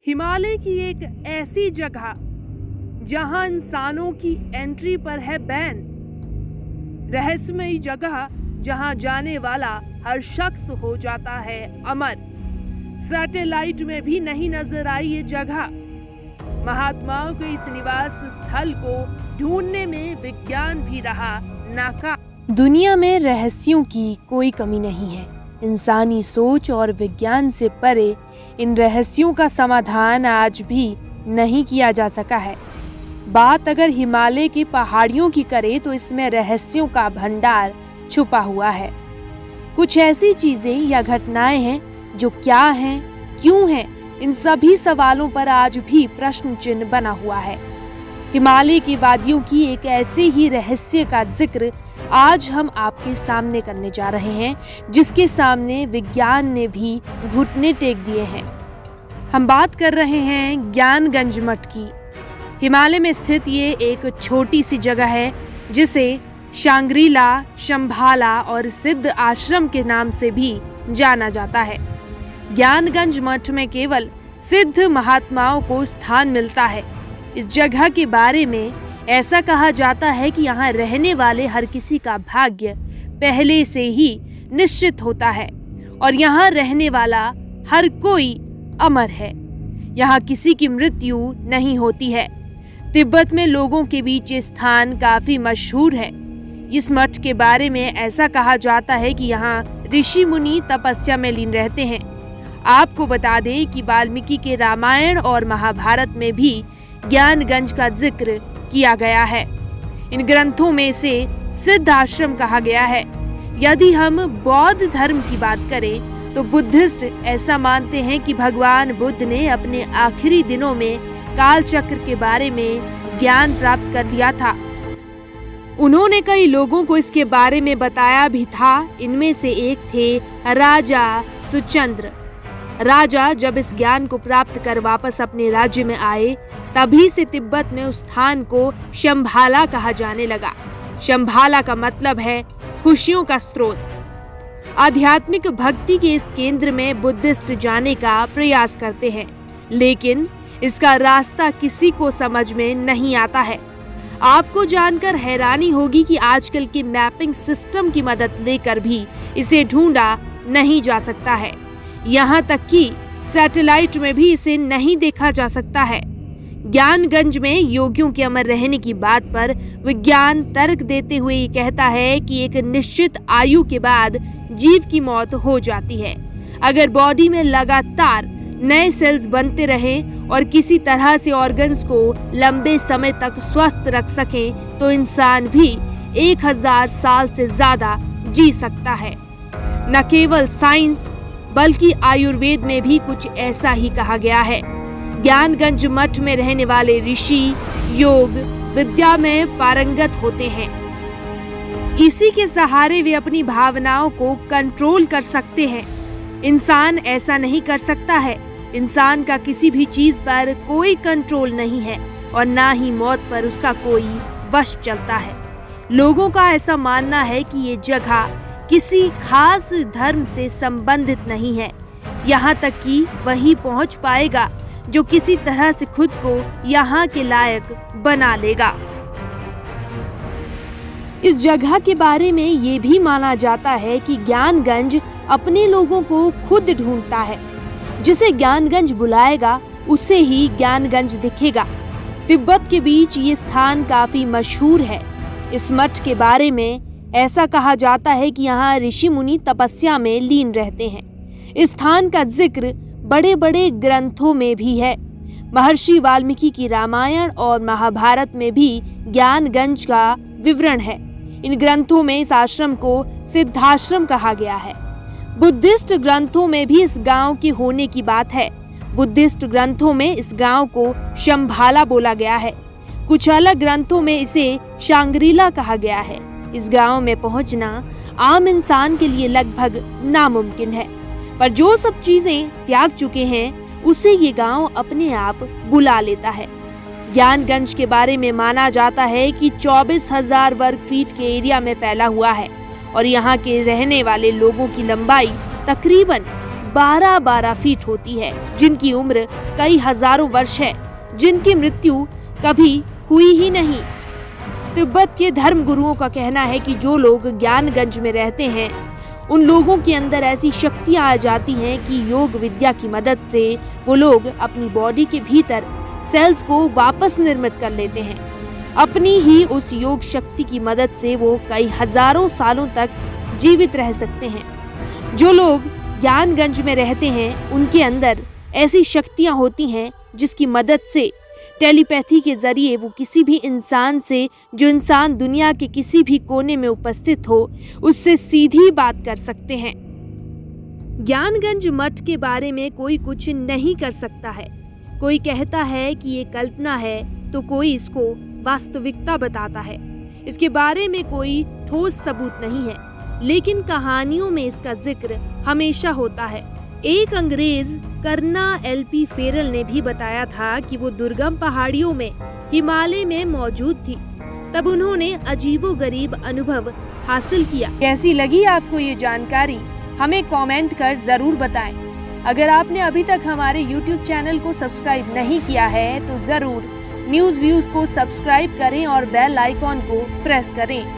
हिमालय की एक ऐसी जगह जहां इंसानों की एंट्री पर है बैन। रहस्यमयी जगह जहां जाने वाला हर शख्स हो जाता है अमर। सैटेलाइट में भी नहीं नजर आई ये जगह। महात्माओं के इस निवास स्थल को ढूंढने में विज्ञान भी रहा नाकाम। दुनिया में रहस्यों की कोई कमी नहीं है। इंसानी सोच और विज्ञान से परे इन रहस्यों का समाधान आज भी नहीं किया जा सका है। बात अगर हिमालय की पहाड़ियों की करें तो इसमें रहस्यों का भंडार छुपा हुआ है। कुछ ऐसी चीजें या घटनाएं हैं जो क्या हैं, क्यों हैं, इन सभी सवालों पर आज भी प्रश्न चिन्ह बना हुआ है। हिमालय की वादियों की एक ऐसे ही रहस्य का जिक्र आज हम आपके सामने करने जा रहे हैं, जिसके सामने विज्ञान ने भी घुटने टेक दिए हैं। हम बात कर रहे हैं ज्ञानगंज मठ की। हिमालय में स्थित ये एक छोटी सी जगह है जिसे शांग्रीला, शंभाला और सिद्ध आश्रम के नाम से भी जाना जाता है। ज्ञानगंज मठ में केवल सिद्ध महात्माओं को स्थान मिलता है। इस जगह के बारे में ऐसा कहा जाता है कि यहाँ रहने वाले हर किसी का भाग्य पहले से ही निश्चित होता है और यहाँ रहने वाला हर कोई अमर है। यहाँ किसी की मृत्यु नहीं होती है। तिब्बत में लोगों के बीच ये स्थान काफी मशहूर है। इस मठ के बारे में ऐसा कहा जाता है कि यहाँ ऋषि मुनि तपस्या में लीन रहते हैं। आपको बता दें कि वाल्मीकि के रामायण और महाभारत में भी ज्ञानगंज का जिक्र किया गया है। इन ग्रंथों में इसे सिद्ध आश्रम कहा गया है। यदि हम बौद्ध धर्म की बात करें तो बुद्धिस्ट ऐसा मानते हैं कि भगवान बुद्ध ने अपने आखिरी दिनों में काल चक्र के बारे में ज्ञान प्राप्त कर लिया था। उन्होंने कई लोगों को इसके बारे में बताया भी था। इनमें से एक थे राजा सुचंद्र। राजा जब इस ज्ञान को प्राप्त कर वापस अपने राज्य में आए, तभी से तिब्बत में उस स्थान को शंभाला कहा जाने लगा। शंभाला का मतलब है खुशियों का स्रोत। आध्यात्मिक भक्ति के इस केंद्र में बुद्धिस्ट जाने का प्रयास करते हैं, लेकिन इसका रास्ता किसी को समझ में नहीं आता है। आपको जानकर हैरानी होगी कि आजकल के मैपिंग सिस्टम की मदद लेकर भी इसे ढूंढा नहीं जा सकता है। यहाँ तक कि सैटेलाइट में भी इसे नहीं देखा जा सकता है। ज्ञानगंज में योगियों के अमर रहने की बात पर विज्ञान तर्क देते हुए ये कहता है कि एक निश्चित आयु के बाद जीव की मौत हो जाती है। अगर बॉडी में लगातार नए सेल्स बनते रहें और किसी तरह से ऑर्गन्स को लंबे समय तक स्वस्थ रख सकें तो इंसान भी 1000 साल से ज्यादा जी सकता है। न केवल साइंस बल्कि आयुर्वेद में भी कुछ ऐसा ही कहा गया है। ज्ञानगंज मठ में रहने वाले ऋषि योग विद्या में पारंगत होते हैं। इसी के सहारे वे अपनी भावनाओं को कंट्रोल कर सकते हैं। इंसान ऐसा नहीं कर सकता है। इंसान का किसी भी चीज पर कोई कंट्रोल नहीं है और ना ही मौत पर उसका कोई वश चलता है। लोगों का ऐसा मानना है कि ये जगह किसी खास धर्म से संबंधित नहीं है। यहाँ तक कि वही पहुँच पाएगा जो किसी तरह से खुद को यहाँ के लायक बना लेगा। इस जगह के बारे में ये भी माना जाता है कि ज्ञानगंज अपने लोगों को खुद ढूंढता है। जिसे ज्ञानगंज बुलाएगा उसे ही ज्ञानगंज दिखेगा। तिब्बत के बीच ये स्थान काफी मशहूर है। इस मठ के बारे में ऐसा कहा जाता है कि यहाँ ऋषि मुनि तपस्या में लीन रहते हैं। इस स्थान का जिक्र बड़े बड़े ग्रंथों में भी है। महर्षि वाल्मीकि की रामायण और महाभारत में भी ज्ञानगंज का विवरण है। इन ग्रंथों में इस आश्रम को सिद्धाश्रम कहा गया है। बुद्धिस्ट ग्रंथों में भी इस गांव की होने की बात है। बुद्धिस्ट ग्रंथों में इस गांव को शंभाला बोला गया है। कुछ अलग ग्रंथों में इसे शांग्रीला कहा गया है। इस गांव में पहुंचना आम इंसान के लिए लगभग नामुमकिन है, पर जो सब चीजें त्याग चुके हैं उसे ये गांव अपने आप बुला लेता है। ज्ञानगंज के बारे में माना जाता है कि 24,000 वर्ग फीट के एरिया में फैला हुआ है और यहाँ के रहने वाले लोगों की लंबाई तकरीबन 12-12 फीट होती है, जिनकी उम्र कई हजारों वर्ष है, जिनकी मृत्यु कभी हुई ही नहीं। तिब्बत के धर्म गुरुओं का कहना है कि जो लोग ज्ञानगंज में रहते हैं उन लोगों के अंदर ऐसी शक्तियां आ जाती हैं कि योग विद्या की मदद से वो लोग अपनी बॉडी के भीतर सेल्स को वापस निर्मित कर लेते हैं। अपनी ही उस योग शक्ति की मदद से वो कई हजारों सालों तक जीवित रह सकते हैं। जो लोग ज्ञानगंज में रहते हैं उनके अंदर ऐसी शक्तियां होती हैं जिसकी मदद से टेलीपैथी के जरिए वो किसी भी इंसान से, जो इंसान दुनिया के किसी भी कोने में उपस्थित हो, उससे सीधी बात कर सकते हैं। ज्ञानगंज मठ के बारे में कोई कुछ नहीं कर सकता है। कोई कहता है कि ये कल्पना है तो कोई इसको वास्तविकता बताता है। इसके बारे में कोई ठोस सबूत नहीं है, लेकिन कहानियों में इसका जिक्र हमेशा होता है। एक अंग्रेज कर्ना एलपी फेरल ने भी बताया था कि वो दुर्गम पहाड़ियों में हिमालय में मौजूद थी। तब उन्होंने अजीबोगरीब अनुभव हासिल किया। कैसी लगी आपको ये जानकारी, हमें कमेंट कर जरूर बताएं। अगर आपने अभी तक हमारे YouTube चैनल को सब्सक्राइब नहीं किया है तो जरूर न्यूज़ व्यूज को सब्सक्राइब करें और बेल आइकॉन को प्रेस करें।